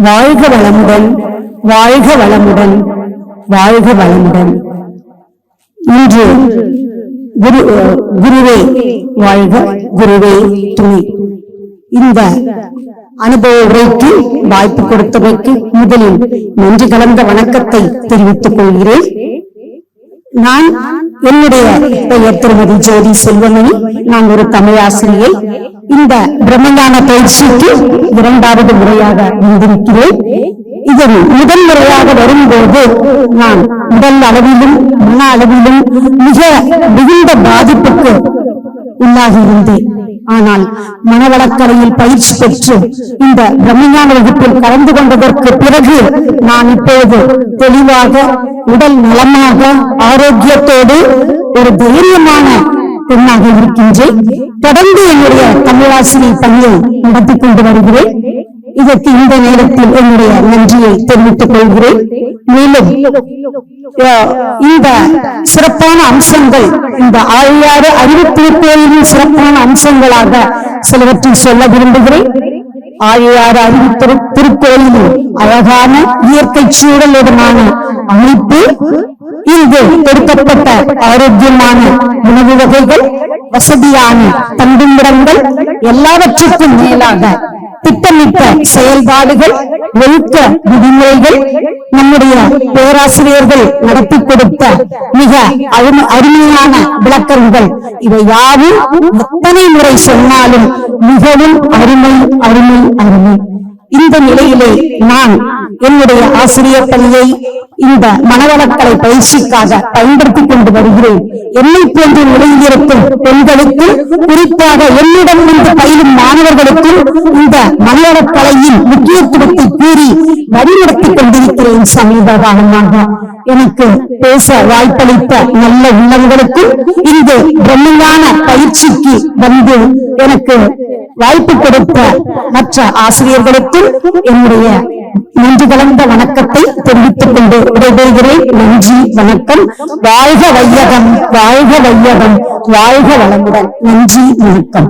வாழ்க வளமுடன், வாழ்க வளமுடன், வாழ்க வளமுடன். இன்று குருவே வாழ்க, குருவே துணை. இந்த அனுபவ உரைக்கு வாய்ப்பு கொடுத்தமைக்கு முதலில் நன்றி கலந்த வணக்கத்தை தெரிவித்துக் கொள்கிறேன். நான் என்னுடைய பெயர் திருமதி ஜோதி செல்வமணி. நான் ஒரு தமிழ் ஆசிரியை. இந்த பிரம்மஞான பயிற்சிக்கு 2வது முறையாக வந்திருக்கிறேன். இதன் முதல் முறையாக வரும்போது நான் உடல் அளவிலும் மன அளவிலும் மிக மிகுந்த பாதிப்புக்கு உள்ளாகி இருந்தேன். ஆனால் மனவளக்கலையில் பயிற்சி பெற்று இந்த பிரம்மஞான வகுப்பில் கலந்து கொண்டதற்கு பிறகு நான் இப்போது தெளிவாக, உடல் நலமாக, ஆரோக்கியத்தோடு ஒரு தைரியமான பெண்ணாக இருக்கின்றேன். தொடர்ந்து என்னுடைய தமிழாசிரியர் பணியை நடத்தி கொண்டு வருகிறேன். இதற்கு இந்த நேரத்தில் என்னுடைய நன்றியை தெரிவித்துக் கொள்கிறேன். மேலும் இந்த சிறப்பான அம்சங்கள், இந்த ஆழியாறு அறிவுத்திருக்கோயிலின் சிறப்பான அம்சங்களாக சிலவற்றை சொல்ல விரும்புகிறேன். ஆழியாறு அறிவு திருக்கோயிலில் அழகான இயற்கை சூழலுடனான அமைப்பு, இங்கு கொடுக்கப்பட்ட ஆரோக்கியமான உணவு வகைகள், வசதியான தங்குமிடங்கள், எல்லாவற்றுக்கும் மேலாக திட்டமிட்ட செயல்பாடுகள், ஒழுக்க விதிமுறைகள், நம்முடைய பேராசிரியர்கள் நடத்தி கொடுத்த மிக அருமையான விளக்கங்கள், இவை யாவும் எத்தனை முறை சொன்னாலும் மிகவும் அருமை அருமை அருமை. இந்த நிலையிலே நான் என்னுடைய ஆசிரியர் பணியை இந்த மனவளக்கலை பயிற்சிக்காக பயன்படுத்திக் கொண்டு வருகிறேன். என்னை போன்ற நிலையில் இருக்கும் பெண்களுக்கும், குறிப்பாக என்னிடம் இருந்து பயிலும் மாணவர்களுக்கும் இந்த மனவளக்கலையின் முக்கியத்துவத்தை கூறி வழிநடத்திக் கொண்டிருக்கிறேன். சமீப காலமாக எனக்கு பேச வாய்ப்பளித்த நல்ல உள்ளவர்களுக்கும், இந்த பிரம்மஞான பயிற்சிக்கு வந்து எனக்கு வாய்ப்பு கொடுத்த மற்ற ஆசிரியர்களுக்கும் என்னுடைய நன்றி கலந்த வணக்கத்தை தெரிவித்துக் கொண்டு விடைபெறுகிறேன். நன்றி, வணக்கம். வாழ்க வையகம், வாழ்க வையகம், வாழ்க வளமுடன். நன்றி, வணக்கம்.